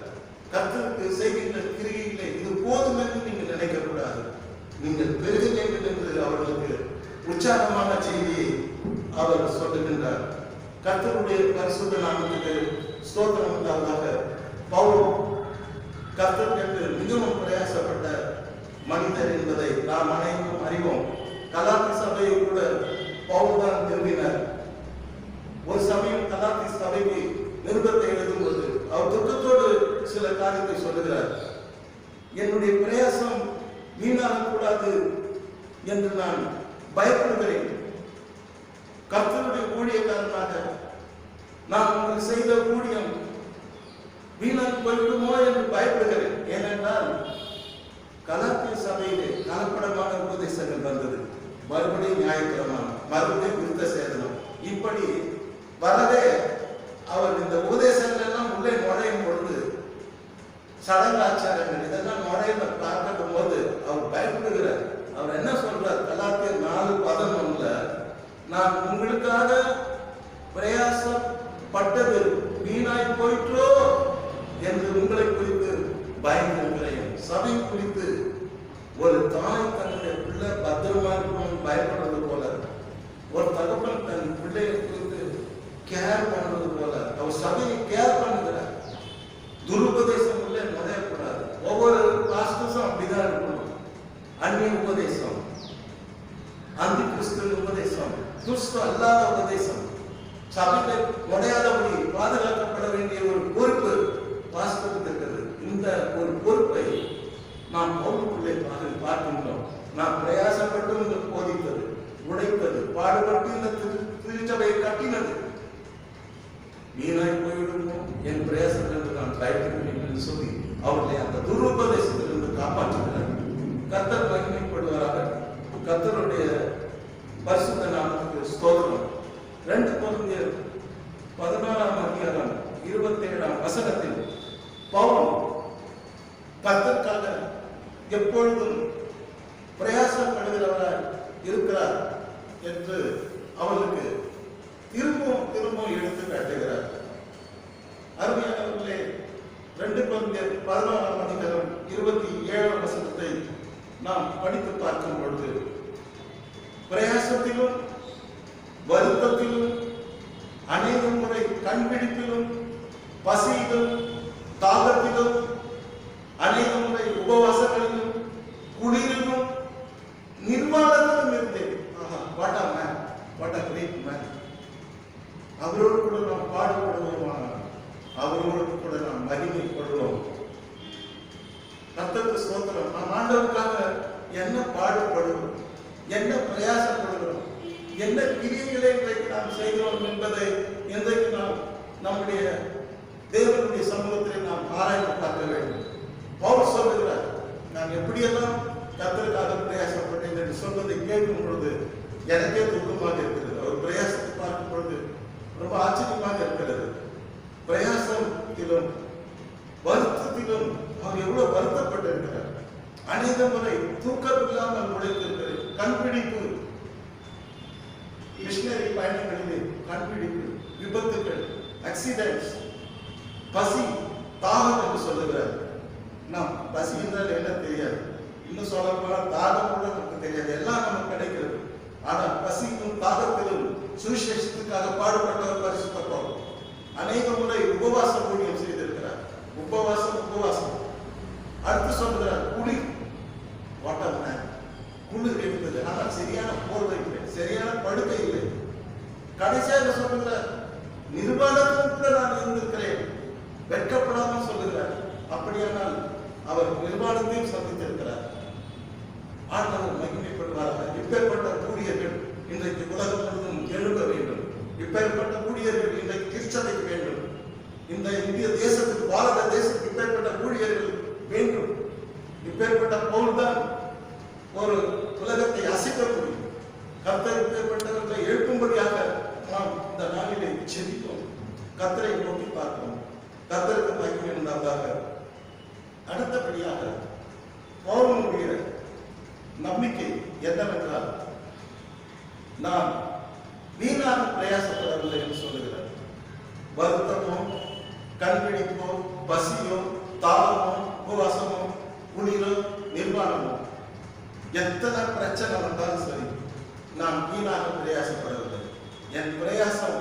கர்த்தருக்கு செய்கின்ற கிரியையிலே இது போதும் என்று நீங்கள் நினைக்க கூடாது, நீங்கள் பெருகுங்கள் என்று அவர்களுக்கு உற்சாகமான செய்தியை அவர் சொல்லுகின்றார். கர்த்தருடைய பரிசுத்த நாமத்துக்கு ஸ்தோத்திரம் உண்டாவதாக. பவுல் கர்த்தருக்கு மிகவும் பிரயாசப்பட்ட மனிதர் என்பதை நாம் அனைவரும் அறிவோம். கலாத்தி சபையை கூட பவுல் தான் திரும்பினார். ஒரு சமயம் கலாத்தி சபைக்கு நிருபத்தை எழுதும்போது அவர் துக்கத்தோடு சில காரியத்தை சொல்லுகிறார். என்னுடைய பிரயாசம் வீணாகக்கூடாது என்று நான் பயப்படுகிறேன். கர்த்தருடைய ஊழியக்காரனாக நான் உங்களுக்கு செய்த ஊழியம் வீணாக போய்விடுமோ என்று பயப்படுகிறேன். ஏனென்றால் கலாத்திய சபையிலே கலப்படமான உபதேசங்கள் வந்தது. மறுபடியும் நியாயக்கிரமம், மறுபடியும் விருத்த சேதனம், இப்படி வரவே அவர் இந்த உபதேசங்கள் எல்லாம் உள்ளே நுழையும் பொழுது சடங்காச்சாரங்கள் இதெல்லாம் நுழைய பார்க்கும் போது அவர் பயப்படுகிறார். அவர் என்ன சொல்றார், கலாத்தியர் 4:11, நான் உங்களுக்காக பிரயாசப்பட்டது வீணாய் போயிற்றோ என்று உங்களை குறித்து பயந்திருக்கிறேன். சபை குறித்து ஒரு தாய் தன்னுடைய பிள்ளை பத்திரமா இருக்கணும்னு பயப்படுறது போல, ஒரு தகப்பன் தன் பிள்ளையை குறித்து கேர் பண்றது போல அவர் சபையை கேர் பண்ணுகிறார். துருபதேசம் உள்ளே நுழையக்கூடாது. ஒவ்வொரு பாஸ்டர்ஸும் அப்படிதான் இருக்கணும். அந்நிய உபதேசம், அந்தி கிறிஸ்துவ உபதேசம், கிறிஸ்து அல்லாத உபதேசம் சபையை நுழையாதபடி பாதுகாக்கப்பட வேண்டிய ஒரு பொறுப்பு பாஸ்டருக்கு இருக்கிறது. இந்த ஒரு பொறுப்பை நாம் பவுலுக்குள்ளே பார்க்கின்றோம். நாம் பிரயாசப்பட்டு போதித்தது, உழைத்தது, பாடுபட்டு இந்த திருச்சபையை கட்டினது வீணாய் போய்விடுமோ என் பிரயாசம் என்று நான் பயப்படுகிறேன் என்று சொல்லி அவர்களை அந்த துருபதேசத்திலிருந்து காப்பாற்றுகிறார். கர்த்தர் மகிமைப்படுவாராக. கர்த்தருடைய பரிசுத்த நாமத்துக்கு ஸ்தோத்திரம். 2 கொரிந்தியர் 16ஆம் அதிகாரம் 27ஆம் வசனத்தில் பவுல் கர்த்தருக்காக எப்பொழுதும் பிரயாசப்படுகிறவராய் இருக்கிறார் என்று அவர்களுக்கு திரும்பவும் எடுத்து காட்டுகிறார். அருமையானவர்களே, 2 Corinthians 11:27 நாம் படித்து பார்க்கும் பொழுது, பிரயாசத்திலும் வருத்தத்திலும் அநேக முறை கண்பிடிப்பிலும் பசியிலும் தாகத்திலும் அநேக முறை உபவாசங்களிலும் குளிரிலும் நிர்வாணத்திலும் இருந்தேன். What a man, what a great man. அவரோடு கூட நாம் பாடுபடுவோமானால் அவரோடு கூட நாம் மகிமைப்படுவோம். கர்த்தருக்கு ஸ்தோத்திரம். நாம் ஆண்டவருக்காக என்ன பாடுபடுவோம், என்ன பிரயாசப்படுகிறோம், என்ன கிரியைகளை இன்றைக்கு நாம் செய்கிறோம் என்பதை இன்றைக்கு நாம் நம்முடைய தேவனுடைய சமூகத்தில் நாம் ஆராய்ந்து பார்க்க வேண்டும். பவுல் சொல்லுகிறார், நான் எப்படியெல்லாம் கர்த்தருக்காக பிரயாசப்பட்டேன் என்று சொல்வதை கேட்கும் பொழுது எனக்கே துக்கமாக இருக்கிறது. அவர் பிரயாசத்தை பார்க்கும் பொழுது ரொம்ப ஆச்சரியமாக இருக்கிறது. பிரயாசத்திலும் வருத்தத்திலும் அவர் எவ்வளவு வருத்தப்பட்டிருக்கிறார். அநேக முறை தூக்கம் இல்லாமல் உழைத்திருக்கிறார். கண்பிடிப்பு, மிஷனரி பயணங்களிலே கண்பிடிப்பு, விபத்துகள், ஆக்சிடென்ட்ஸ், பசி, தாகம் என்று சொல்லுகிறார். நாம் பசி என்றால் என்ன தெரியாது, இன்னும் சொல்ல போனால் தாகம் கூட நமக்கு தெரியாது, எல்லாம் நமக்கு கிடைக்கிறது. ஆனால் பசிக்கும் தாகத்திலும் சுவிசேஷத்துக்காக பாடுபட்டவர் பரிசுத்த பவுல். அநேக முறை உபவாச ஊழியம் செய்திருக்கிறார். உபவாசம். அடுத்து சொல்லுகிறார், குளிர், வாட்டர் மேன். குளிர் எடுத்தது, ஆனால் சரியான போர்வை இல்லை, சரியான படுக்கை இல்லை. கடைசியாக சொல்லுகிறார், நிர்வாணத்திலும் கூட நான் இருந்திருக்கிறேன், வெட்கப்படாமல் சொல்லுகிறார். அப்படியானால் அவர் நிர்வாணத்தையும் சந்தித்திருக்கிறார். ஆண்டவர் மகிமைப்படுவார்கள். இப்பேற்பட்ட ஊழியர்கள் இன்றைக்கு உலகம் முழுவதும் எழுத வேண்டும். இப்பேற்பட்ட ஊழியர்கள் இன்றைக்கு திருச்சபைக்கு வேண்டும். இந்த இந்திய தேசத்துக்கு, பாரத தேசத்துக்கு இப்பேற்பட்ட ஊழியர்கள் வேண்டும். இப்பேற்பட்ட பவுல் தான் ஒரு உலகத்தை அசைக்க முடியும். கர்த்தர் இப்பேற்பட்டவர்களை எழுப்பும்படியாக நாம் இந்த நாளிலே செபிப்போம். கர்த்தரை நோக்கி பார்ப்போம். கர்த்தருக்கு மகிமை உண்டாவதாக. அடுத்தபடியாக பவுலுடைய நம்பிக்கை என்னவென்றால், நான் வீணாக பிரயாசப்படவில்லை என்று சொல்லுகிறார். வருத்தமோ, கண்பிடிப்போ, பசியோ, தாகமோ, உபவாசமோ, குளிரோ, நிர்வாணமோ, எத்தனை பிரச்சனை வந்தாலும் சரி, நான் வீணாக பிரயாசப்படவில்லை. என் பிரயாசம்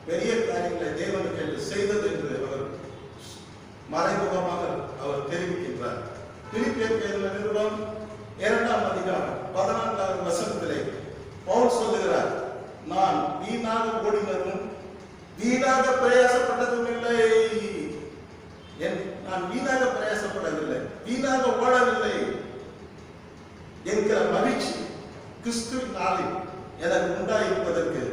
பெரிய காரியங்களை தேவனுக்கு என்று செய்தது என்று அவர் மறைமுகமாக அவர் தெரிவிக்கின்றார். பிலிப்பியர் நிருபம் 2:14 பவுல் சொல்லுகிறார், நான் வீணாக ஓடினதும் வீணாக பிரயாசப்பட்டதும் இல்லை. நான் வீணாக பிரயாசப்படவில்லை, வீணாக ஓடவில்லை என்கிற மகிழ்ச்சி கிறிஸ்துவின் நாளில் எனக்கு உண்டாயிருப்பதற்கு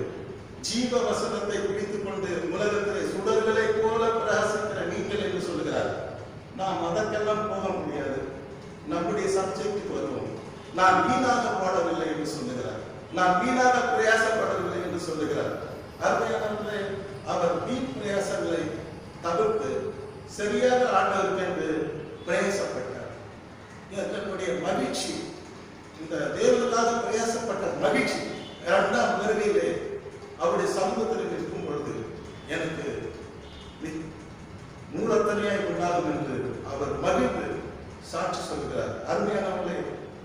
ஜீவ வசனத்தை பிடித்துக் கொண்டு உலகத்திலே சுடர்களை போல பிரகாசிக்கிற நீங்கள் என்று சொல்லுகிறார். நாம் அதற்கெல்லாம் போக முடியாது. நம்முடைய சப்ஜெக்டுக்கு வருவோம். நான் வீணாக ஓடவில்லை என்று சொல்லுகிறார். நான் வீணாக பிரயாசப்படவில்லை என்று சொல்லுகிறார். அருமையானவர்களே, அவர் வீண் பிரயாசங்களை தவிர்த்து சரியாக ஆண்டவருக்கு என்று பிரயாசப்பட்டார். இதனுடைய மகிழ்ச்சி, இந்த தேவனுக்காக பிரயாசப்பட்ட மகிழ்ச்சி 2ஆம் வருகையிலே அவருடைய சமூகத்தில் நிற்கும் பொழுது எனக்கு மூலத்தனையாய் உண்டாகும் என்று அவர் மகிழ்ந்து சாட்சி சொல்கிறார். அருமையானவர்களே,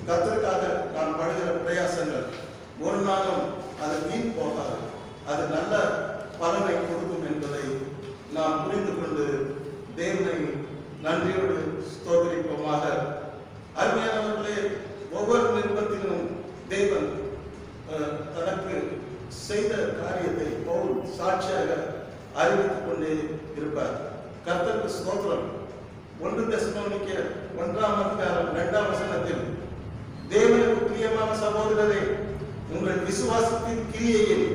கர்த்தருக்காக நாம் படுகிற பிரயாசங்கள் ஒரு நாளும் அது வீண் போகாது. அது நல்ல பலனை கொடுக்கும் என்பதை நாம் புரிந்து கொண்டு தேவனை நன்றியோடு ஸ்தோத்திரிப்போமாக. அருமையானவர்களே, ஒவ்வொரு நிருபத்திலும் தேவன் தனக்கு செய்த காரியத்தை பவுல் சாட்சியாக அறிவித்துக் கொண்டே இருப்பார். கர்த்தருக்கு ஸ்தோத்திரம். 1 தெசலோனிக்கேயர் 1:2 தேவனுக்கு பிரியமான சகோதரரே, உங்கள் விசுவாசத்தின் கிரியையில்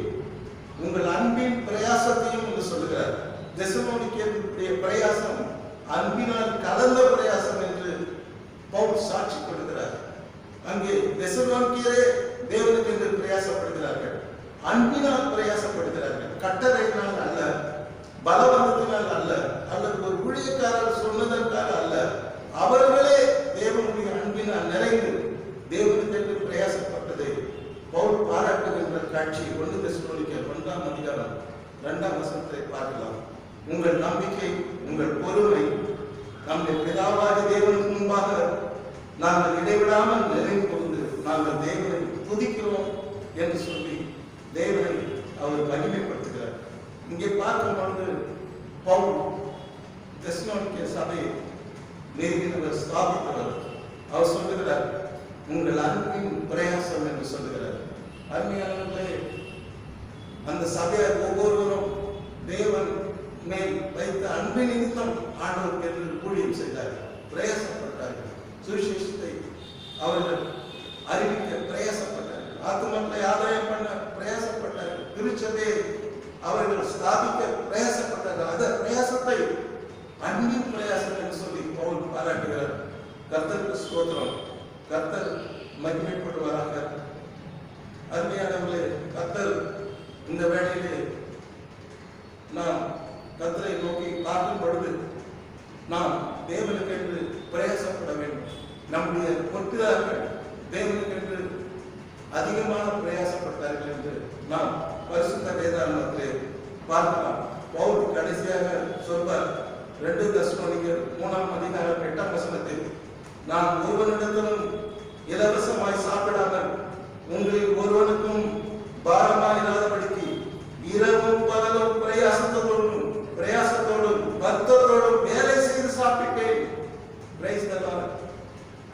உங்கள் அன்பின் பிரயாசத்தையும் என்று சொல்லுகிறார். தெசலோனிக்கேயருடைய பிரயாசம் அன்பினால் கலந்த பிரயாசம் என்று பவுல் சாட்சி கொடுக்கிறார். அங்கே தெசலோனிக்கேயரே தேவனுக்கு என்று பிரயாசப்படுகிறார்கள், அன்பினால் பிரயாசப்படுகிறார்கள். கட்டளையினால் அல்ல, பலவந்தத்தினால் அல்ல, அல்லது ஒரு ஊழியக்காரர் சொன்னதற்காக அல்ல. அவர்களே தேவனுடைய அன்பினால் நிறைந்து தேவனுக்கு என்று பிரயாசப்பட்டதை சாட்சி 1 தெசலோனிக்கேயர் 1ஆம் அதிகாரம் 2ஆம் வசனத்தை பார்க்கலாம். உங்கள் நம்பிக்கை, உங்கள் பொறுமை நம்முடைய பிதாவாகிய தேவனுக்கு முன்பாக நாங்கள் இடைவிடாமல் நிறைவு கொண்டு நாங்கள் தேவனை துதிக்கிறோம் என்று சொல்லி தேவனை அவர் மகிமைப்படுத்துகிறார். இங்கே பார்க்கும் பொழுது பவுல் தெசலோனிக்கே சபையை நிறுவினவர், ஸ்தாபித்தவர். அவர் சொல்லுகிறார், உங்கள் அன்பின் பிரயாசம் என்று சொல்லுகிறார். அருமையானவர்களே, அந்த சபையார் ஒவ்வொருவரும் தேவன் மேல் வைத்த அன்பின் நிமித்தம் ஆண்டவருக்கு என்று ஊழியம் செய்தார்கள், பிரயாசப்பட்டார்கள். சுவிசேஷத்தை அவர்கள் அறிவிக்க பிரயாசப்பட்டார்கள், ஆத்துமக்களை ஆதாயம் பண்ண பிரயாசப்பட்டார்கள், திருச்சபையை அவர்கள் ஸ்தாபிக்க பிரயாசப்பட்டார்கள். அந்த பிரயாசத்தை அன்பின் பிரயாசம் என்று சொல்லி பவுல் பாராட்டுகிறார். கர்த்தருக்கு ஸ்தோத்திரம். கர்த்தர் மகிமைப்படுவாராக. அருமையானவர்களே, கர்த்தர் இந்த வேளையிலே நாம் கர்த்தரை நோக்கி பார்க்கும் பொழுது நாம் தேவனுக்கு என்று பிரயாசப்பட வேண்டும். நம்முடைய பொற்பிதாக்கள் தேவனுக்கு என்று அதிகமான பிரயாசப்பட்டார்கள் என்று நாம் பரிசுத்த வேதாகமத்திலே பார்க்கலாம். பவுல் கடைசியாக சொல்வார், 2 தெசலோனிக்கேயர் 3ஆம் அதிகாரம் 8ஆம் வசனத்தில், நான் ஒருவனிடத்திலும் இலவசமாய் சாப்பிடாமல் உங்களில் ஒருவனுக்கும் பாரமாயிராதபடிக்கு இரவும் பகலும் பிரயாசத்தோடும் பக்தத்தோடும் வேலை செய்து சாப்பிட்டேன். Praise the Lord.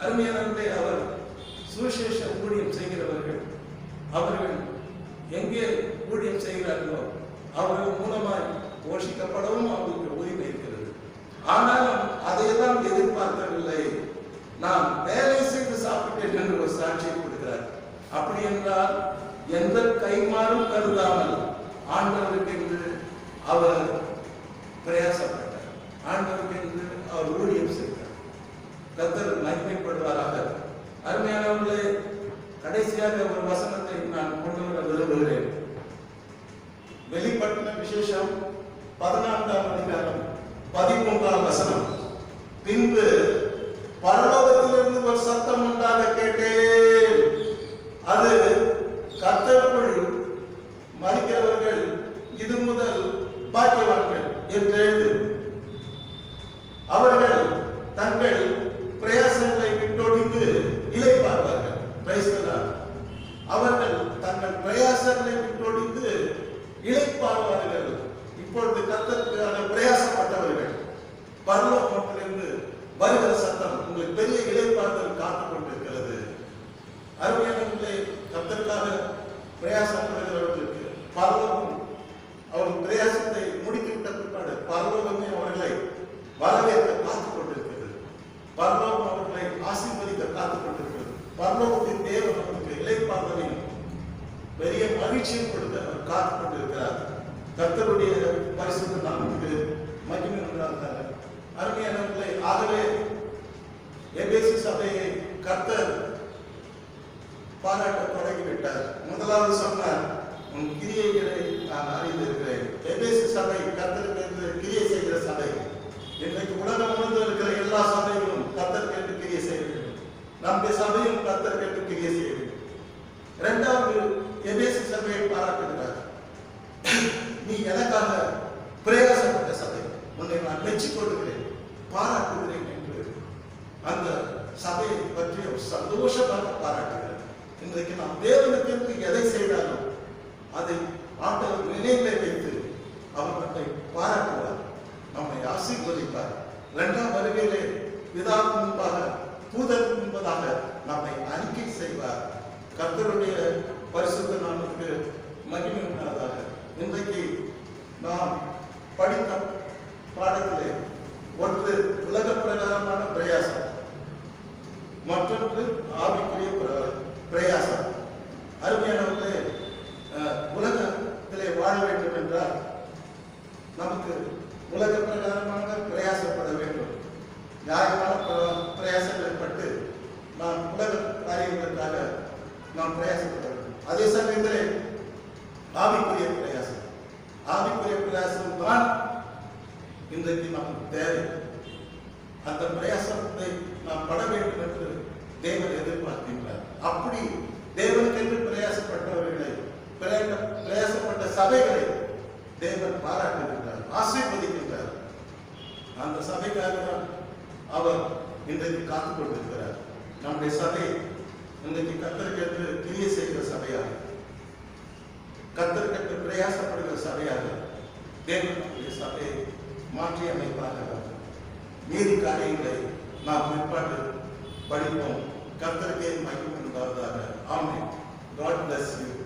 அருமையானவர்களே, அவர் சுவிசேஷ ஊழியம் செய்கிறவர்கள். அவர்கள் எங்கே ஊழியம் செய்கிறார்களோ அவர்கள் மூலமாய் போஷிக்கப்படவும் அவர்களுக்கு உரிமை இருக்கிறது. ஆனாலும் அதையெல்லாம் எதிர்பார்க்கவில்லை. நான் வேலை செய்து சாப்பிட்டேன் என்று ஒரு சாட்சியை கொடுக்கிறார். அப்படி என்றால் எந்த கைமாறும் கருதாமல் ஆண்டவருக்கு என்று அவர் பிரயாசப்பட்டார், ஆண்டவருக்கு என்று அவர் ஊழியம் செய்தார். கர்த்தர் மகிமைப்படுவாராக. அருமையானவர்களே, கடைசியாக ஒரு வசனத்தை நான் கொண்டு வர விரும்புகிறேன். வெளிப்படுத்தின விசேஷம் 14ஆம் அதிகாரம் 13ஆம் வசனம். பின்பு பரலோகத்திலிருந்து ஒரு சத்தம் உண்டாக கேட்டேன். அது கர்த்தருக்குள் மரிக்கிறவர்கள் இது முதல் பாக்கியவான்கள் என்று எழுது. அவர்கள் தங்கள் பிரயாசங்களை விட்டொழிந்து இளைப்பாறுவார்கள். Praise the Lord. அவர்கள் தங்கள் பிரயாசங்களை விட்டொழிந்து இளைப்பாறுவார்கள். இப்பொழுது கர்த்தருக்காக பிரயாசப்பட்டவர்கள் பரலோகத்திலிருந்து வருகிற சத்தம் உங்களுக்கு பெரிய இளைப்பாறுதல் காத்துக் கொண்டிருக்கிறது. அருமையானவர்களே, கர்த்தருக்காக பிரயாசப்படுகிறவர்களுக்கு பரலோகம் அவர்கள் பிரயாசத்தை முடித்துவிட்ட பிற்பாடு பரலோகமே அவர்களை வரவேற்க காத்துக் கொண்டிருக்கிறது. பரலோகம் அவர்களை ஆசீர்வதிக்க காத்துக் கொண்டிருக்கிறது. பரலோகத்தின் தேவன் அவர்களுக்கு இளைப்பாறுதலையும் பெரிய மகிழ்ச்சியும் கொடுக்க அவர் காத்துக் கொண்டிருக்கிறார். கர்த்தருடைய பரிசுத்த நாமத்துக்கு மகிமை உண்டாக. அருமையானவர்களே, ஆகவே எபேசு சபையை கர்த்தர் பாராட்ட தொடங்கிவிட்டார். முதலாவது சொன்னார், உன் கிரியைகளை நான் அறிந்திருக்கிறேன். எபேசு சபை கர்த்தருக்கு என்று கிரியை செய்கிற சபை. இன்றைக்கு உலகம் முழுவதும் இருக்கிற எல்லா சபைகளும் கர்த்தருக்கு என்று கிரியை செய்ய வேண்டும். நம்முடைய சபையும் கர்த்தருக்கு என்று கிரியை செய்ய வேண்டும். இரண்டாவது, எபேசு சபையை பாராட்டுகிறார். நீ எனக்காக பிரயாசப்பட்ட சபை, உன்னை நான் மெச்சிக் கொள்கிறேன், பாராட்டுகிறேன் என்று அந்த சபையை பற்றி சந்தோஷமாக பாராட்டுகிறார். இன்றைக்கு நாம் தேவனுக்கு என்று எதை செய்தாலும் அதை ஆண்டவர் நினைவிலே வைத்து அவர் நம்மை பாராட்டுவார், நம்மை ஆசீர்வதிப்பார். இரண்டாம் வருகையிலே பிதாவுக்கு முன்பாக தூதருக்கு முன்பதாக நம்மை அறிக்கை செய்வார். கர்த்தருடைய பரிசுத்த நாமத்துக்கு மகிமை உண்டாவதாக. இன்றைக்கு நாம் படித்த பாடத்திலே ஒன்று உலக பிரகாரமான பிரயாசம், மற்றொன்று ஆவிக்குரிய பிரயாசம். அருமையானவர்களே, உலகத்திலே வாழ வேண்டும் என்றால் நமக்கு உலக பிரகாரமாக பிரயாசப்பட வேண்டும். நியாயமான பிரயாசங்களை பட்டு நாம் உலக காரியங்களுக்காக நாம் பிரயாசப்பட வேண்டும். அதே சமயத்திலே ஆவிக்குரிய பிரயாசம், ஆவிக்குரிய பிரயாசம் தான் இன்றைக்கு நமக்கு தேவை. அந்த பிரயாசத்தை நாம் பட வேண்டும் என்று தேவன் எதிர்பார்க்கின்றார். அப்படி தேவனுக்கென்று பிரயாசப்பட்டவர்களை சபைகளை தேவன் பாராட்டுகின்றார், ஆசீர்வதிக்கின்றார். அந்த சபைக்காக தான் அவர் இன்றைக்கு காத்துக் கொண்டிருக்கிறார். நம்முடைய சபை இன்றைக்கு கர்த்தருக்கு கிரியை செய்கிற சபையாக, கர்த்தருக்கு பிரயாசப்படுகிற சபையாக தேவன் நம்முடைய சபையை மாற்றி அமைப்பாக. நீதி காரியங்களை நாம் பிற்பாடு படிப்போம். கர்த்தருக்கே மகிமை உண்டாவதாக. ஆமென். God bless you.